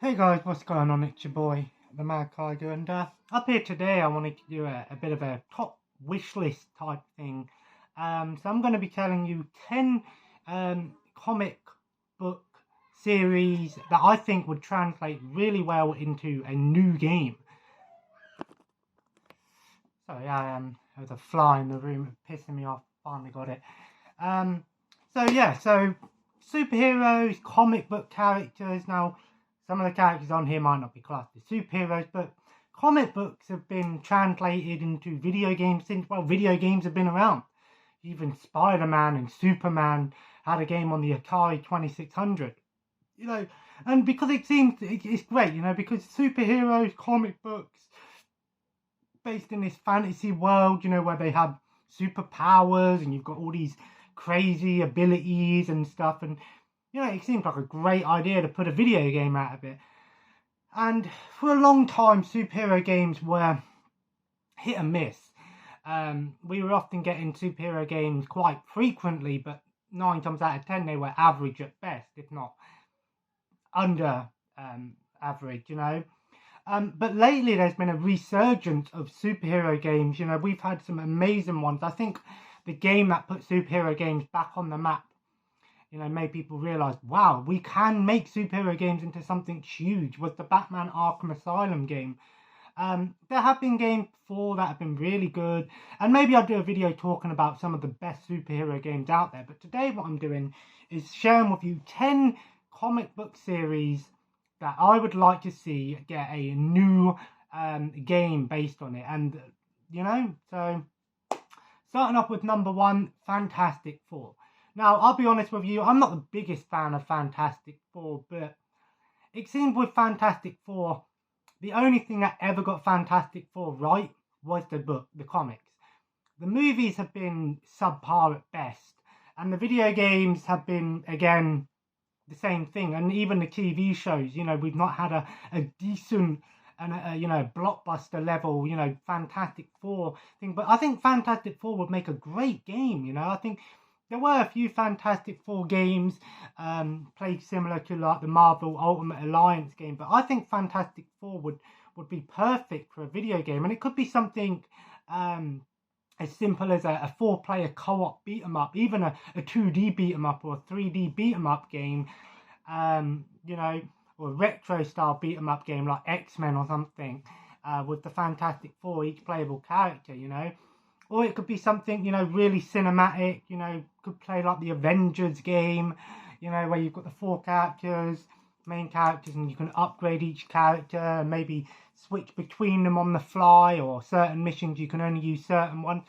Hey guys, what's going on? It's your boy, the Mad Tiger, and up here today I wanted to do a bit of a top wish list type thing. So I'm going to be telling you 10 comic book series that I think would translate really well into a new game. Sorry, there's a fly in the room pissing me off. Finally got it. Um, so superheroes, comic book characters. Now, some of the characters on here might not be classed as superheroes, but comic books have been translated into video games since, well, video games have been around. Even Spider-Man and Superman had a game on the Atari 2600. And because it's great, because superheroes, comic books, based in this fantasy world, where they have superpowers and you've got all these crazy abilities and stuff, and it seems like a great idea to put a video game out of it. And for a long time, superhero games were hit and miss. We were often getting superhero games quite frequently, but 9 times out of 10 they were average at best, if not under average, But lately there's been a resurgence of superhero games. We've had some amazing ones. I think the game that put superhero games back on the map, made people realise, wow, we can make superhero games into something huge, was the Batman Arkham Asylum game. There have been games before that have been really good, and maybe I'll do a video talking about some of the best superhero games out there. But today what I'm doing is sharing with you 10 comic book series that I would like to see get a new game based on it. And, so starting off with number 1, Fantastic Four. Now, I'll be honest with you, I'm not the biggest fan of Fantastic Four, but it seemed with Fantastic Four, the only thing that ever got Fantastic Four right was the book, the comics. The movies have been subpar at best, and the video games have been, again, the same thing. And even the TV shows, we've not had a decent and a blockbuster level, Fantastic Four thing. But I think Fantastic Four would make a great game. I think there were a few Fantastic Four games played similar to like the Marvel Ultimate Alliance game, but I think Fantastic Four would be perfect for a video game, and it could be something as simple as a 4-player co-op beat 'em up, even a 2D beat 'em up or a 3D beat 'em up game, or a retro style beat 'em up game like X-Men or something, with the Fantastic Four, each playable character, Or it could be something, really cinematic, could play like the Avengers game, where you've got the 4 main characters, and you can upgrade each character and maybe switch between them on the fly, or certain missions you can only use certain ones.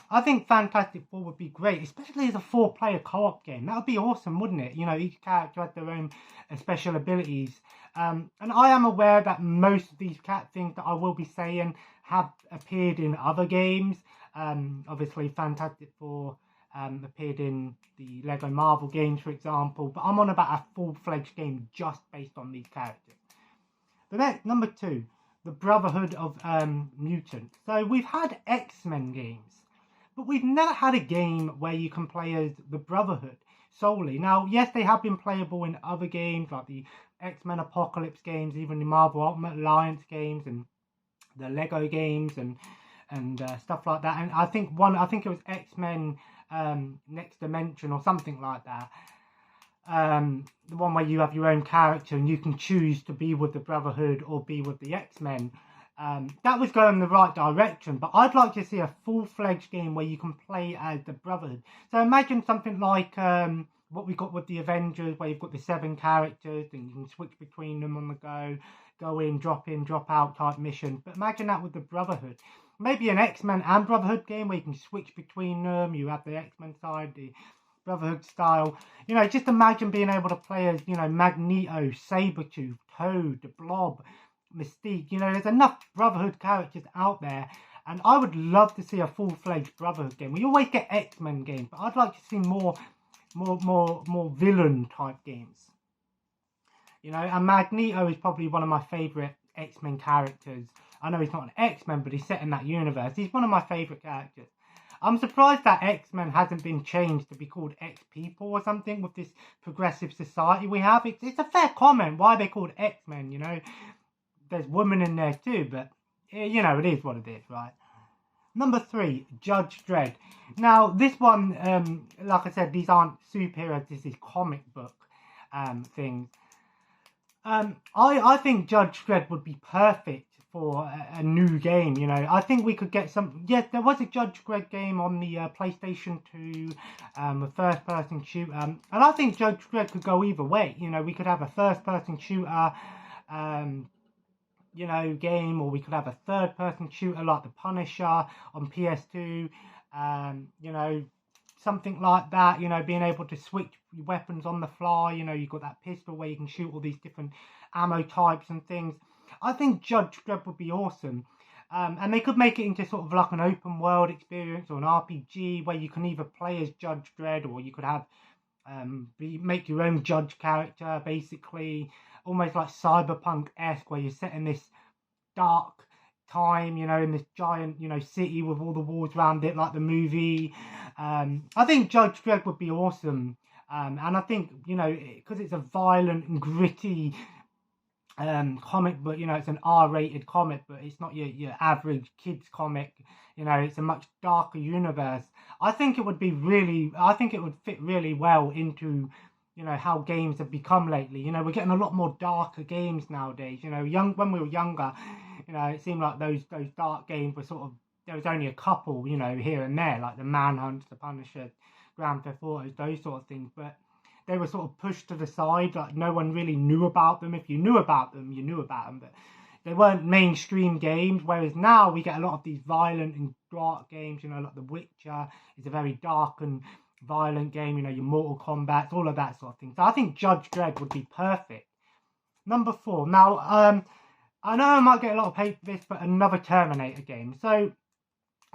I think Fantastic Four would be great, especially as a 4-player co-op game. That would be awesome, wouldn't it? Each character had their own special abilities. And I am aware that most of these things that I will be saying have appeared in other games. Obviously, Fantastic Four appeared in the Lego Marvel games, for example. But I'm on about a full-fledged game just based on these characters. The next, number 2, the Brotherhood of Mutants. So we've had X-Men games, but we've never had a game where you can play as the Brotherhood solely. Now, yes, they have been playable in other games like the X-Men Apocalypse games, even the Marvel Ultimate Alliance games, and the Lego games, and stuff like that. And I think it was X-Men Next Dimension or something like that. The one where you have your own character and you can choose to be with the Brotherhood or be with the X-Men. That was going in the right direction, but I'd like to see a full-fledged game where you can play as the Brotherhood. So imagine something like what we got with the Avengers, where you've got the 7 characters and you can switch between them on the go in, drop out type mission. But imagine that with the Brotherhood. Maybe an X-Men and Brotherhood game where you can switch between them. You have the X-Men side, the Brotherhood style. Just imagine being able to play as, Magneto, Sabretooth, Toad, the Blob, Mystique. There's enough Brotherhood characters out there, and I would love to see a full-fledged Brotherhood game. We always get X-Men games, but I'd like to see more villain type games. And Magneto is probably one of my favourite X-Men characters. I know he's not an X-Men, but he's set in that universe. He's one of my favourite characters. I'm surprised that X-Men hasn't been changed to be called X-People or something with this progressive society we have. It's a fair comment. Why are they called X-Men, you know? There's women in there too, but, you know, it is what it is, right? Number 3, Judge Dredd. Now, this one, like I said, these aren't superheroes, this is comic book things. I think Judge Dredd would be perfect for a new game, you know. I think we could get some... Yes, there was a Judge Dredd game on the PlayStation 2, a first-person shooter. And I think Judge Dredd could go either way. You know, we could have a first-person shooter, you know, game, or we could have a third-person shooter like the Punisher on PS2, you know, something like that, you know, being able to switch weapons on the fly, you know, you've got that pistol where you can shoot all these different ammo types and things. I think Judge Dredd would be awesome. And they could make it into sort of like an open world experience or an RPG where you can either play as Judge Dredd, or you could have make your own judge character, basically, almost like cyberpunk-esque, where you're set in this dark time, you know, in this giant, you know, city with all the walls around it, like the movie. I think Judge Dredd would be awesome. And I think, you know, because it's a violent and gritty comic book, you know, it's an R-rated comic, but it's not your average kids comic, you know, it's a much darker universe. I think it would fit really well into, you know, how games have become lately. You know, we're getting a lot more darker games nowadays. You know, when we were younger, you know, it seemed like those dark games were sort of, there was only a couple, you know, here and there, like the Manhunt, the Punisher, Grand Theft Autos, those sort of things, but they were sort of pushed to the side, like no one really knew about them. If you knew about them, you knew about them, but they weren't mainstream games, whereas now we get a lot of these violent and dark games, you know, like The Witcher is a very dark and violent game, you know, your Mortal Kombat, all of that sort of thing. So I think Judge Dredd would be perfect. Number 4. Now, I know I might get a lot of hate for this, but another Terminator game. So,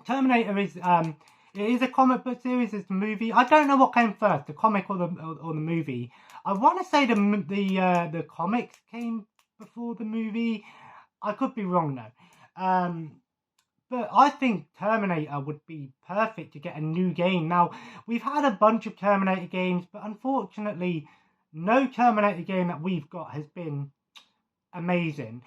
Terminator is, it is a comic book series, it's a movie. I don't know what came first, the comic or the movie. I want to say the comics came before the movie. I could be wrong though. But I think Terminator would be perfect to get a new game. Now, we've had a bunch of Terminator games, but unfortunately, no Terminator game that we've got has been amazing.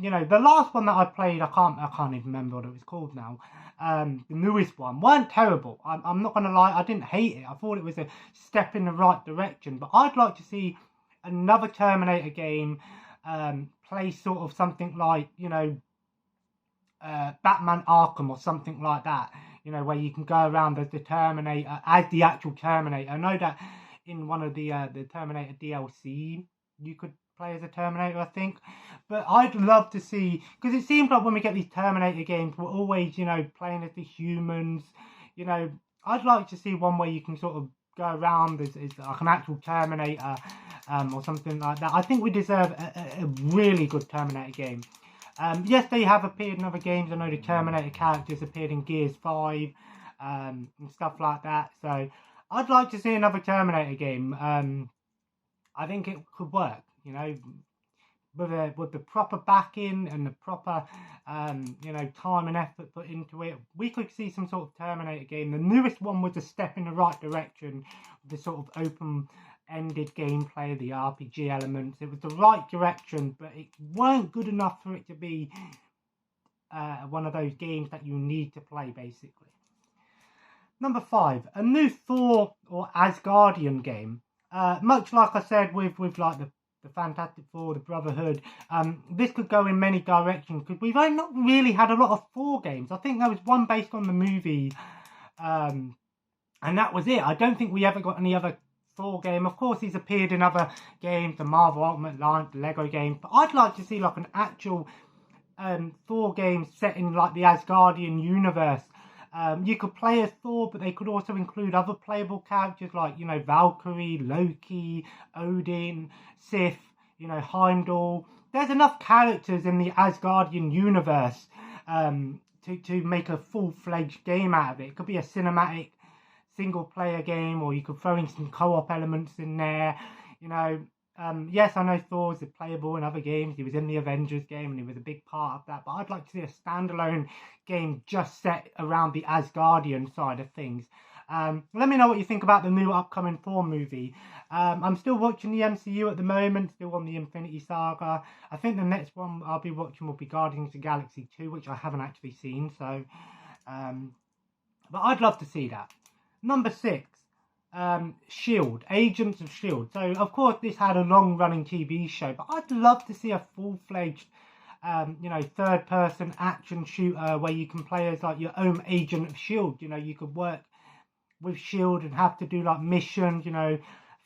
You know, the last one that I played, I can't even remember what it was called now. The newest one weren't terrible. I'm not gonna lie, I didn't hate it. I thought it was a step in the right direction. But I'd like to see another Terminator game play sort of something like, you know, Batman Arkham or something like that. You know, where you can go around as the Terminator, as the actual Terminator. I know that in one of the Terminator DLC, you could play as a Terminator, I think. But I'd love to see, because it seems like when we get these Terminator games, we're always, you know, playing as the humans. You know, I'd like to see one where you can sort of go around as like an actual Terminator or something like that. I think we deserve a really good Terminator game. Yes, they have appeared in other games. I know the Terminator characters appeared in Gears 5 and stuff like that. So I'd like to see another Terminator game. I think it could work, you know, with the proper backing and the proper, you know, time and effort put into it. We could see some sort of Terminator game. The newest one was a step in the right direction, the sort of open-ended gameplay, the RPG elements. It was the right direction, but it weren't good enough for it to be one of those games that you need to play, basically. Number 5, a new Thor or Asgardian game. Much like I said with like the Fantastic Four, the Brotherhood, this could go in many directions, because we've not really had a lot of Thor games. I think there was one based on the movie, and that was it. I don't think we ever got any other Thor game. Of course, he's appeared in other games, the Marvel Ultimate Alliance, the Lego games, but I'd like to see like an actual Thor game set in like the Asgardian universe. You could play as Thor, but they could also include other playable characters like, you know, Valkyrie, Loki, Odin, Sif, you know, Heimdall. There's enough characters in the Asgardian universe to make a full-fledged game out of it. It could be a cinematic single-player game, or you could throw in some co-op elements in there. You know, Yes, I know Thor's playable in other games. He was in the Avengers game and he was a big part of that. But I'd like to see a standalone game just set around the Asgardian side of things. Let me know what you think about the new upcoming Thor movie. I'm still watching the MCU at the moment, still on the Infinity Saga. I think the next one I'll be watching will be Guardians of the Galaxy 2, which I haven't actually seen. So, but I'd love to see that. Number 6. Shield, Agents of Shield. So of course this had a long-running TV show, but I'd love to see a full-fledged, third-person action shooter where you can play as like your own Agent of Shield. You could work with Shield and have to do like missions,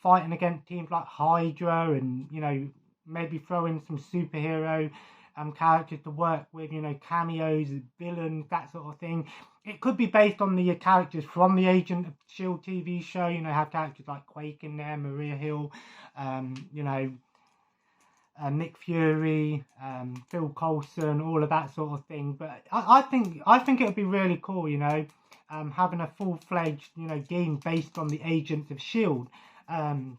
fighting against teams like Hydra, and maybe throw in some superhero characters to work with, cameos, villains, that sort of thing. It could be based on the characters from the Agent of S.H.I.E.L.D. TV show, have characters like Quake in there, Maria Hill, Nick Fury, Phil Coulson, all of that sort of thing. But I think it would be really cool, having a full-fledged, game based on the Agents of S.H.I.E.L.D.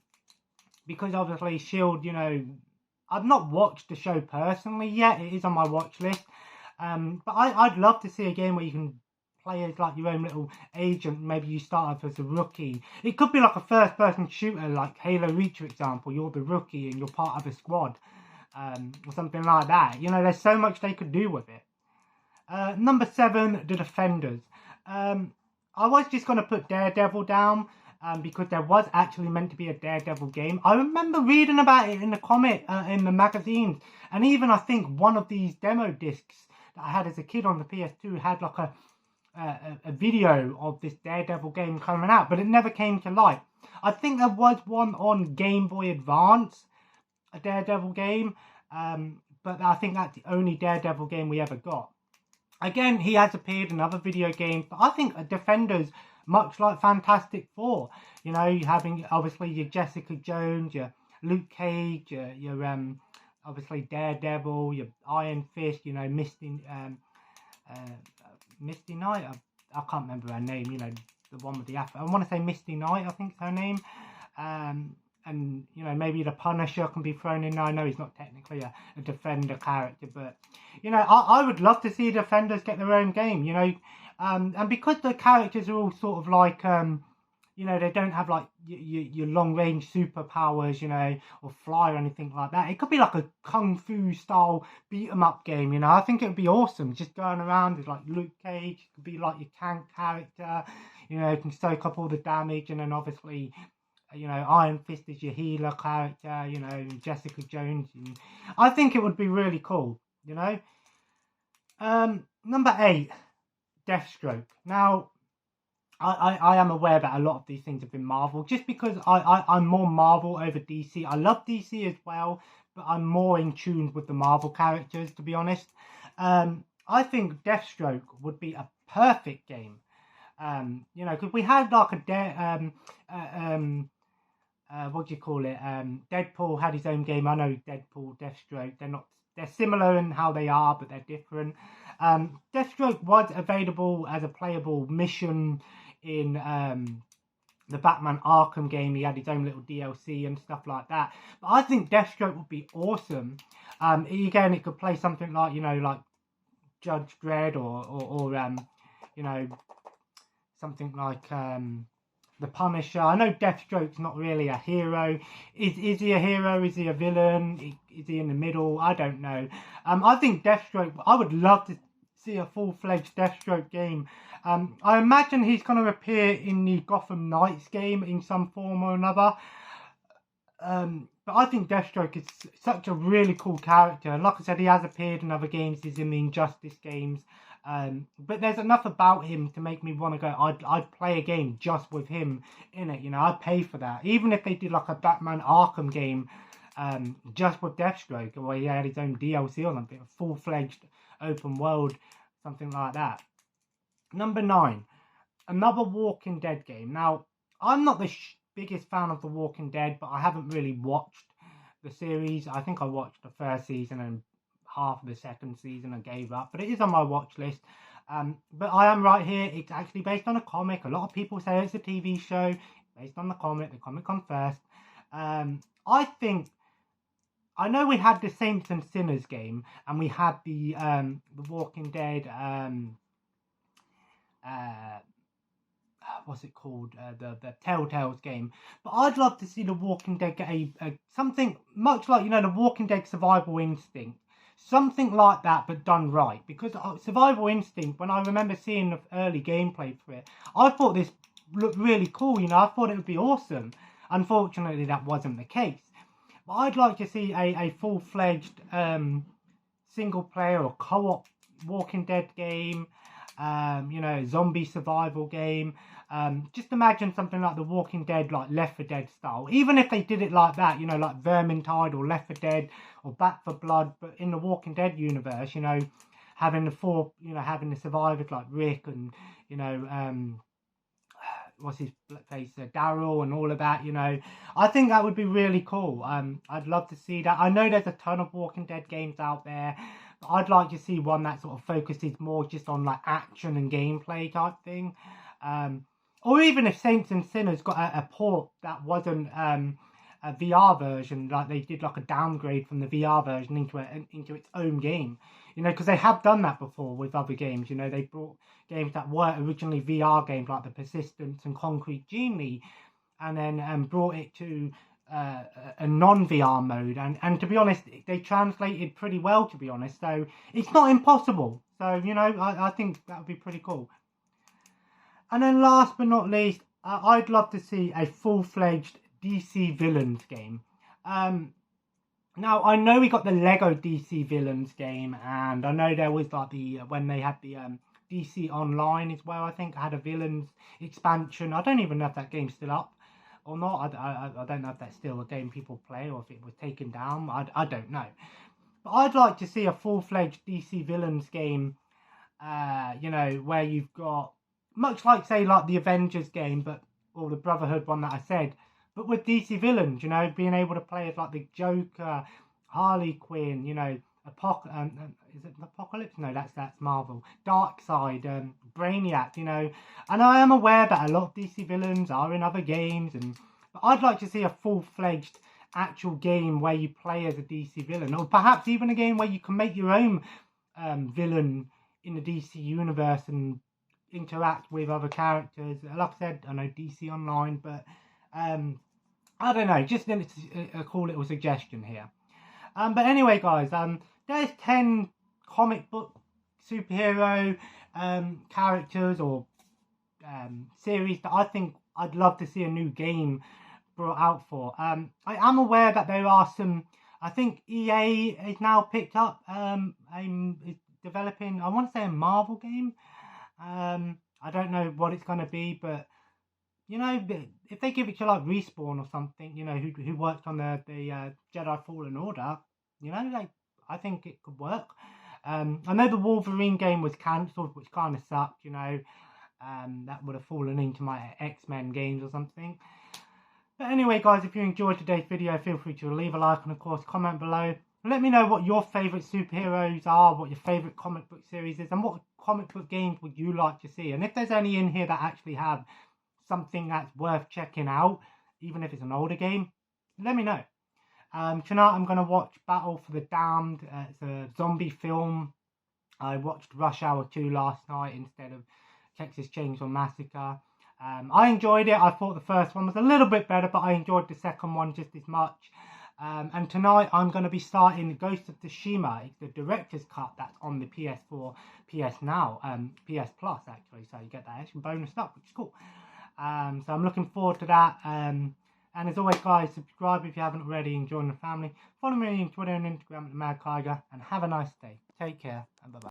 Because obviously S.H.I.E.L.D., I've not watched the show personally yet. It is on my watch list. But I'd love to see a game where you can play as like your own little agent. Maybe you start off as a rookie. It could be like a first-person shooter, like Halo Reach, for example. You're the rookie and you're part of a squad, or something like that. There's so much they could do with it. Number 7, The Defenders. I was just going to put Daredevil down, because there was actually meant to be a Daredevil game. I remember reading about it in the comic, in the magazines, and even I think one of these demo discs that I had as a kid on the PS2 had like a video of this Daredevil game coming out, but it never came to light. I think there was one on Game Boy Advance, a Daredevil game, but I think that's the only Daredevil game we ever got. Again, he has appeared in other video games, but I think Defenders, much like Fantastic Four, you're having obviously your Jessica Jones, your Luke Cage, your obviously Daredevil, your Iron Fist, Misty Knight. I can't remember her name. The one with the afro. I want to say Misty Knight, I think her name. And maybe the Punisher can be thrown in there. I know he's not technically a Defender character, but I would love to see Defenders get their own game. And because the characters are all sort of like, they don't have like your long range superpowers, or fly or anything like that. It could be like a kung fu style beat 'em up game. I think it would be awesome just going around with like Luke Cage. It could be like your tank character. Can soak up all the damage, and then obviously, Iron Fist is your healer character. Jessica Jones. I think it would be really cool. Number 8. Deathstroke. Now, I am aware that a lot of these things have been Marvel, just because I'm more Marvel over DC. I love DC as well, but I'm more in tune with the Marvel characters, to be honest. I think Deathstroke would be a perfect game. Because we had like what do you call it? Deadpool had his own game. I know Deadpool, Deathstroke, they're similar in how they are, but they're different. Deathstroke was available as a playable mission in the Batman Arkham game. He had his own little DLC and stuff like that. But I think Deathstroke would be awesome. Again, it could play something like, like Judge Dredd or something like the Punisher. I know Deathstroke's not really a hero. Is he a hero? Is he a villain? Is he in the middle? I don't know. I think Deathstroke, I would love to see a full-fledged Deathstroke game. I imagine he's going to appear in the Gotham Knights game in some form or another. But I think Deathstroke is such a really cool character. And like I said, he has appeared in other games. He's in the Injustice games. But there's enough about him to make me want to go, I'd play a game just with him in it. I'd pay for that. Even if they did like a Batman Arkham game just with Deathstroke, where he had his own DLC or something, a full-fledged open world, something like that. Number 9, another Walking Dead game. Now, I'm not the biggest fan of The Walking Dead, but I haven't really watched the series. I think I watched the first season and half of the second season and gave up, but it is on my watch list. But I am right here. It's actually based on a comic. A lot of people say it's a TV show based on the comic. The comic comes first. I think I know we had the Saints and Sinners game, and we had the Walking Dead what's it called? The Telltales game. But I'd love to see the Walking Dead get a something much like, you know, the Walking Dead Survival Instinct. Something like that, but done right. Because Survival Instinct, when I remember seeing the early gameplay for it, I thought this looked really cool, you know. I thought it would be awesome. Unfortunately, that wasn't the case. But I'd like to see a full-fledged single-player or co-op Walking Dead game, you know, zombie survival game. Just imagine something like The Walking Dead, like Left 4 Dead style. Even if they did it like that, you know, like Vermintide or Left 4 Dead or Back 4 Blood, but in the Walking Dead universe, you know, having having the survivors like Rick and, you know, what's his face, Daryl and all of that, you know. I think that would be really cool. I'd love to see that. I know there's a ton of Walking Dead games out there, but I'd like to see one that sort of focuses more just on like action and gameplay type thing. Or even if Saints and Sinners got a port that wasn't a VR version, like they did like a downgrade from the VR version into its own game, you know, because they have done that before with other games. You know, they brought games that were originally VR games like The Persistence and Concrete Genie, and then brought it to a non-VR mode, and to be honest, they translated pretty well, to be honest, so it's not impossible. So, you know, I think that would be pretty cool. And then last but not least, I'd love to see a full-fledged DC Villains game. Now, I know we got the Lego DC Villains game, and I know there was like when they had the DC Online as well, I think, had a Villains expansion. I don't even know if that game's still up or not. I don't know if that's still a game people play or if it was taken down. I don't know. But I'd like to see a full-fledged DC Villains game, you know, where you've got, much like, say, like the Avengers game, or the Brotherhood one that I said, but with DC villains, you know, being able to play as like the Joker, Harley Quinn, you know, is it Apocalypse? No, that's Marvel. Darkseid, Brainiac, you know. And I am aware that a lot of DC villains are in other games, but I'd like to see a full-fledged actual game where you play as a DC villain, or perhaps even a game where you can make your own villain in the DC universe and interact with other characters. Like I said, I know DC Online, but I don't know, just a cool little suggestion here. But anyway, guys, there's 10 comic book superhero characters or series that I think I'd love to see a new game brought out for. I am aware that there are some, I think EA is now picked up, is developing, I want to say, a Marvel game. I don't know what it's going to be, but, you know, if they give it to like Respawn or something, you know, who worked on the Jedi Fallen Order, you know, I think it could work. I know the Wolverine game was cancelled, which kind of sucked, you know. That would have fallen into my XMen Games or something. But anyway, guys, if you enjoyed today's video, feel free to leave a like and, of course, comment below. Let me know what your favourite superheroes are, what your favourite comic book series is, and what comic book games would you like to see. And if there's any in here that actually have something that's worth checking out, even if it's an older game, let me know. Tonight I'm going to watch Battle for the Damned. It's a zombie film. I watched Rush Hour 2 last night instead of Texas Chainsaw Massacre. I enjoyed it. I thought the first one was a little bit better, but I enjoyed the second one just as much. And tonight I'm going to be starting Ghost of Tsushima. It's the director's cut that's on the PS4, PS Now, PS Plus actually. So you get that extra bonus stuff, which is cool. So I'm looking forward to that. And as always, guys, subscribe if you haven't already and join the family. Follow me on Twitter and Instagram at Mad Kiger, and have a nice day. Take care and bye-bye.